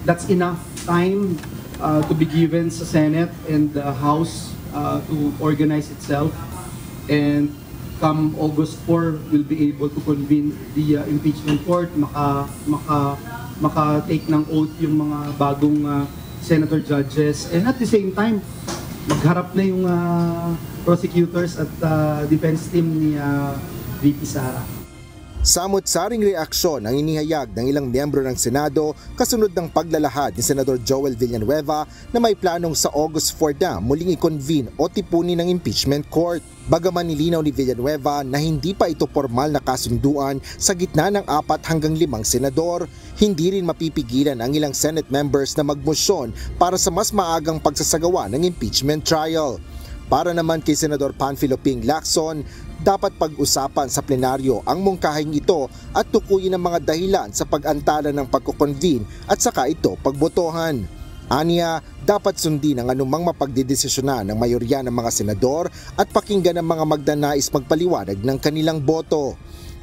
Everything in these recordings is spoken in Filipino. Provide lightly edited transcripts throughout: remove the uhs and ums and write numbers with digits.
that's enough time to be given sa Senate and the House to organize itself, and come August 4 we'll be able to convene the impeachment court, maka-take ng oath yung mga bagong senator judges, and at the same time magharap na yung prosecutors at defense team ni VP Sara. Samot-saring reaksyon ang inihayag ng ilang miyembro ng Senado kasunod ng paglalahad ni Senador Joel Villanueva na may planong sa August 4 na muling i-convene o tipunin ng impeachment court. Bagaman nilinaw ni Villanueva na hindi pa ito formal na kasunduan sa gitna ng 4 hanggang 5 senador, hindi rin mapipigilan ang ilang Senate members na magmosyon para sa mas maagang pagsasagawa ng impeachment trial. Para naman kay Senador Panfilo Ping Lacson, dapat pag-usapan sa plenaryo ang mungkahing ito at tukuyin ang mga dahilan sa pag-antala ng pagko-convene at saka ito pagbotohan. Aniya, dapat sundin ang anumang mapagdedesisyonan ng mayorya ng mga senador at pakinggan ang mga magdanais magpaliwanag ng kanilang boto.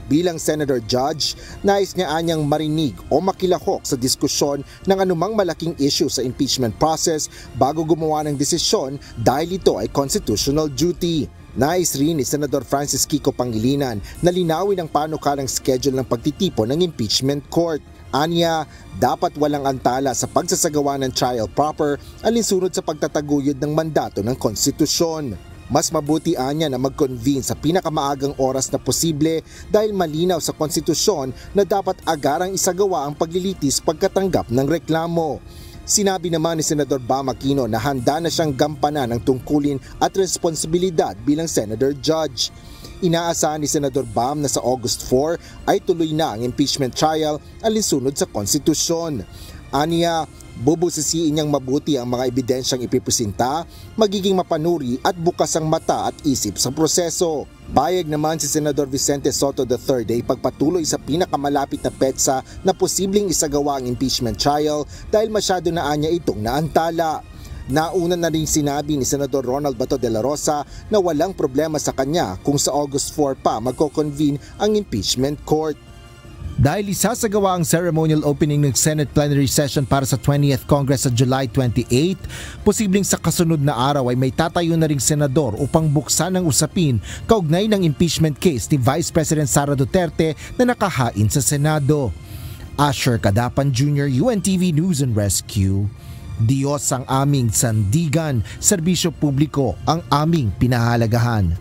Bilang Senator Judge, nais niya anyang marinig o makilahok sa diskusyon ng anumang malaking issue sa impeachment process bago gumawa ng desisyon dahil ito ay constitutional duty. Nais rin ni Senador Francis Kiko Pangilinan na linawin ang panukalang schedule ng pagtitipon ng impeachment court. Anya, dapat walang antala sa pagsasagawa ng trial proper alinsunod sa pagtataguyod ng mandato ng konstitusyon. Mas mabuti anya na mag-convene sa pinakamaagang oras na posible dahil malinaw sa konstitusyon na dapat agarang isagawa ang paglilitis pagkatanggap ng reklamo. Sinabi naman ni Senador Bam Aquino na handa na siyang gampanan ng tungkulin at responsibilidad bilang Senator Judge. Inaasahan ni Senador Bam na sa August 4 ay tuloy na ang impeachment trial alinsunod sa konstitusyon. Aniya, bubusisiin niyang mabuti ang mga ebidensyang ipipresenta, magiging mapanuri at bukas ang mata at isip sa proseso. Bayag naman si Senador Vicente Soto III ay pagpatuloy sa pinakamalapit na petsa na posibleng isagawa ang impeachment trial dahil masyado na anya itong naantala. Nauna na rin sinabi ni Senador Ronald Bato de la Rosa na walang problema sa kanya kung sa August 4 pa magko-convene ang impeachment court. Dahil isasagawa ang ceremonial opening ng Senate plenary session para sa 20th Congress sa July 28, posibleng sa kasunod na araw ay may tatayo na ring senador upang buksan ang usapin kaugnay ng impeachment case ni Vice President Sara Duterte na nakahain sa Senado. Asher Cadapan Jr., UNTV News and Rescue. Diyos ang aming sandigan, serbisyo publiko ang aming pinahalagahan.